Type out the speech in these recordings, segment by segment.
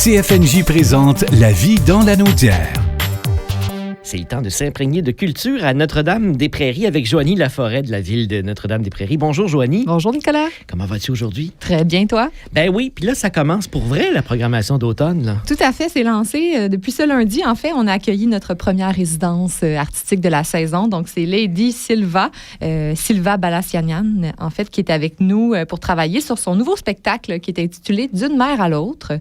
CFNJ présente La vie dans la Naudière. C'est le temps de s'imprégner de culture à Notre-Dame-des-Prairies avec Joanie Laforêt de la ville de Notre-Dame-des-Prairies. Bonjour, Joanie. Bonjour, Nicolas. Comment vas-tu aujourd'hui? Très bien, toi? Ben oui, puis là, ça commence pour vrai, la programmation d'automne, là. Tout à fait, c'est lancé. Depuis ce lundi, en fait, on a accueilli notre première résidence artistique de la saison. Donc, c'est Lady Silva Balassianian, en fait, qui est avec nous pour travailler sur son nouveau spectacle qui est intitulé « D'une mère à l'autre ».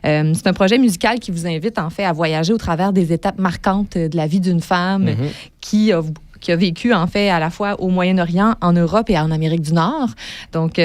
C'est un projet musical qui vous invite, en fait, à voyager au travers des étapes marquantes de la vie d'une femme qui a vécu, en fait, à la fois au Moyen-Orient, en Europe et en Amérique du Nord. Donc,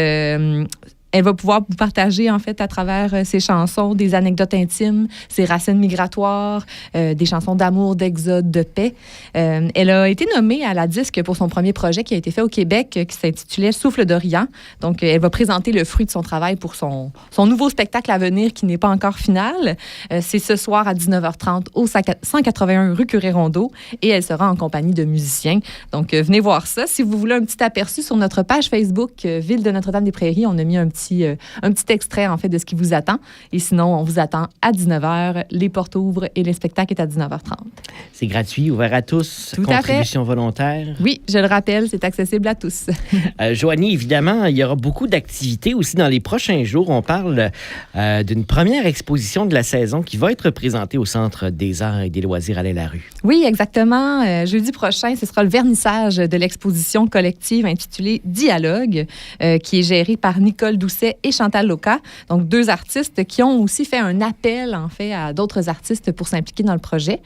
elle va pouvoir vous partager, en fait, à travers ses chansons, des anecdotes intimes, ses racines migratoires, des chansons d'amour, d'exode, de paix. Elle a été nommée à la disque pour son premier projet qui a été fait au Québec, qui s'intitulait Souffle d'Orient. Donc, elle va présenter le fruit de son travail pour son nouveau spectacle à venir qui n'est pas encore final. C'est ce soir à 19h30 au 181 rue Curé-Rondeau et elle sera en compagnie de musiciens. Donc, venez voir ça. Si vous voulez un petit aperçu sur notre page Facebook Ville de Notre-Dame-des-Prairies, on a mis un petit extrait, en fait, de ce qui vous attend. Et sinon, on vous attend à 19h. Les portes ouvrent et le spectacle est à 19h30. C'est gratuit, ouvert à tous. Tout à fait. Contribution volontaire. Oui, je le rappelle, c'est accessible à tous. Joanie, évidemment, il y aura beaucoup d'activités aussi dans les prochains jours. On parle d'une première exposition de la saison qui va être présentée au Centre des arts et des loisirs à l'Île-à-Rue. Oui, exactement. Jeudi prochain, ce sera le vernissage de l'exposition collective intitulée Dialogue, qui est gérée par Nicole Doucet et Chantal Loca, donc deux artistes qui ont aussi fait un appel, en fait, à d'autres artistes pour s'impliquer dans le projet.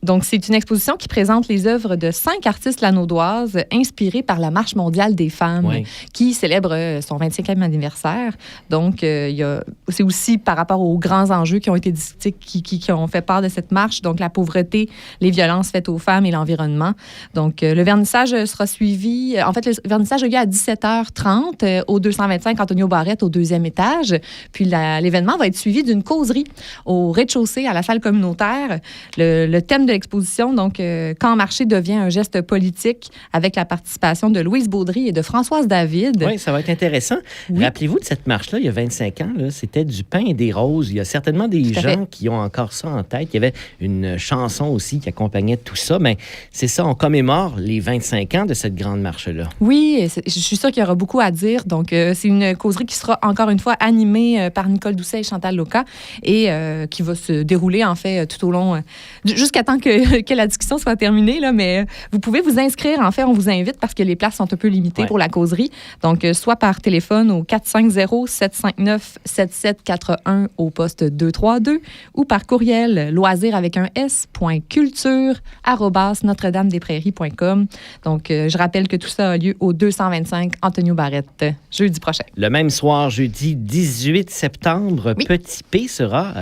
Donc, c'est une exposition qui présente les œuvres de 5 artistes lanaudoises inspirées par la Marche mondiale des femmes, qui célèbre son 25e anniversaire. Donc, c'est aussi par rapport aux grands enjeux qui ont été discutés, qui ont fait part de cette marche, donc la pauvreté, les violences faites aux femmes et l'environnement. Donc, le vernissage sera suivi... En fait, le vernissage a lieu à 17h30 au 225 Antonio Barrette au 2e étage. Puis l'événement va être suivi d'une causerie au rez-de-chaussée à la salle communautaire. Le thème de l'exposition, donc, quand marcher devient un geste politique, avec la participation de Louise Baudry et de Françoise David. Oui, ça va être intéressant. Oui. Rappelez-vous de cette marche-là, il y a 25 ans, là, c'était du pain et des roses. Il y a certainement des gens qui ont encore ça en tête. Il y avait une chanson aussi qui accompagnait tout ça. Mais c'est ça, on commémore les 25 ans de cette grande marche-là. Oui, je suis sûre qu'il y aura beaucoup à dire. Donc, c'est une causerie qui sera encore une fois animée par Nicole Doucet et Chantal Loca et qui va se dérouler, en fait, tout au long, jusqu'à temps que la discussion soit terminée. Là, mais vous pouvez vous inscrire. En fait, on vous invite parce que les places sont un peu limitées pour la causerie. Donc, soit par téléphone au 450-759-7741 au poste 232 ou par courriel loisir avec un s.culture@notre-dame-des-prairies.com. Donc, je rappelle que tout ça a lieu au 225 Antonio Barrette, jeudi prochain. Le même soir, jeudi 18 septembre, Petit P sera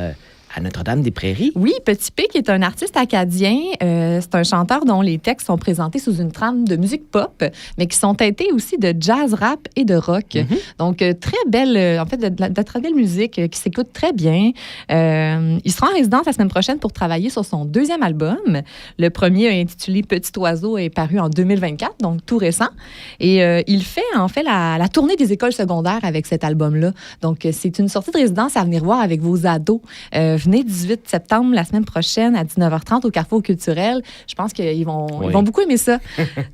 à Notre-Dame-des-Prairies. Oui, Petit P, qui est un artiste acadien. C'est un chanteur dont les textes sont présentés sous une trame de musique pop, mais qui sont teintés aussi de jazz, rap et de rock. Donc, très belle, en fait, de très belle musique qui s'écoute très bien. Il sera en résidence la semaine prochaine pour travailler sur son 2e album. Le premier, intitulé Petit Oiseau, est paru en 2024, donc tout récent. Et il fait, en fait, la tournée des écoles secondaires avec cet album-là. Donc, c'est une sortie de résidence à venir voir avec vos ados. Venez 18 septembre, la semaine prochaine, à 19h30 au Carrefour culturel. Je pense qu'ils vont beaucoup aimer ça.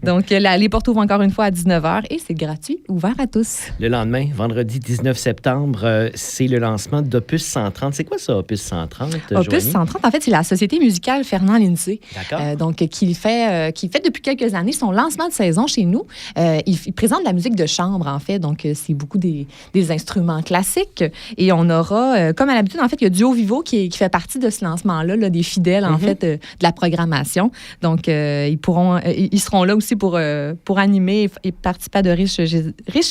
Donc, les portes ouvrent encore une fois à 19h et c'est gratuit, ouvert à tous. Le lendemain, vendredi 19 septembre, c'est le lancement d'Opus 130. C'est quoi ça, Opus 130, Joanie? Opus 130, en fait, c'est la société musicale Fernand Lindsay. D'accord. Donc, qui fait depuis quelques années son lancement de saison chez nous. Il présente de la musique de chambre, en fait. Donc, c'est beaucoup des instruments classiques. Et on aura, comme à l'habitude, en fait, il y a Duo Vivo qui fait partie de ce lancement-là, des fidèles, en fait, de la programmation. Donc, ils seront là aussi pour animer et participer à de riches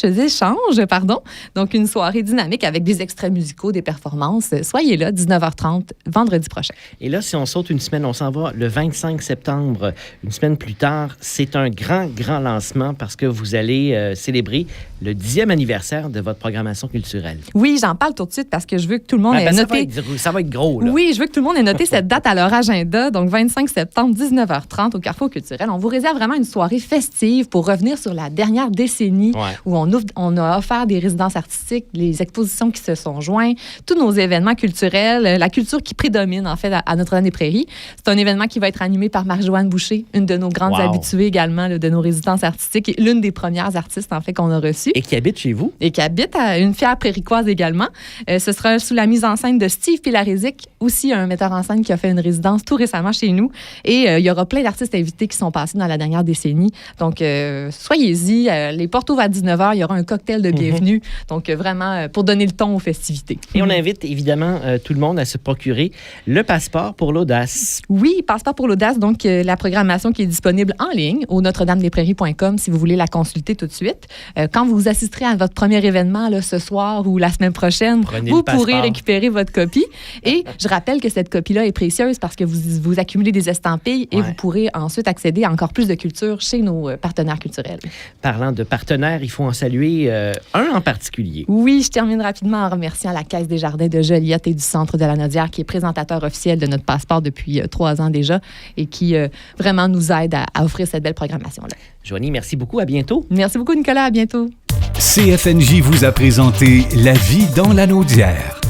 échanges, pardon. Donc, une soirée dynamique avec des extraits musicaux, des performances. Soyez là, 19h30, vendredi prochain. Et là, si on saute une semaine, on s'en va le 25 septembre, une semaine plus tard. C'est un grand lancement parce que vous allez célébrer le 10e anniversaire de votre programmation culturelle. Oui, j'en parle tout de suite parce que je veux que tout le monde ait noté... Ça va être gros, là. Oui, je veux que tout le monde ait noté cette date à leur agenda. Donc, 25 septembre, 19h30 au Carrefour culturel. On vous réserve vraiment une soirée festive pour revenir sur la dernière décennie où on a offert des résidences artistiques, les expositions qui se sont joints, tous nos événements culturels, la culture qui prédomine, en fait, à Notre-Dame-des-Prairies. C'est un événement qui va être animé par Marie-Joanne Boucher, une de nos grandes habituées également de nos résidences artistiques et l'une des premières artistes, en fait, qu'on a reçues. Et qui habite chez vous. Et qui habite à une fière préricoise également. Ce sera sous la mise en scène de Steve Pilarezic, aussi un metteur en scène qui a fait une résidence tout récemment chez nous. Et il y aura plein d'artistes invités qui sont passés dans la dernière décennie. Donc, soyez-y. Les portes ouvrent à 19h. Il y aura un cocktail de bienvenue. Donc, vraiment, pour donner le ton aux festivités. Et on invite évidemment tout le monde à se procurer le passeport pour l'audace. Oui, passeport pour l'audace. Donc, la programmation qui est disponible en ligne au notre-dame-des-prairies.com si vous voulez la consulter tout de suite. Quand vous assisterez à votre premier événement là, ce soir ou la semaine prochaine, vous pourrez récupérer votre copie. Et je rappelle que cette copie-là est précieuse parce que vous accumulez des estampilles et vous pourrez ensuite accéder à encore plus de culture chez nos partenaires culturels. Parlant de partenaires, il faut en saluer un en particulier. Oui, je termine rapidement en remerciant la Caisse des Jardins de Joliette et du Centre de la Naudière qui est présentateur officiel de notre passeport depuis 3 ans déjà et qui vraiment nous aide à offrir cette belle programmation-là. Joanie, merci beaucoup. À bientôt. Merci beaucoup, Nicolas. À bientôt. CFNJ vous a présenté La vie dans la Naudière.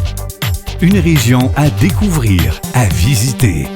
Une région à découvrir, à visiter.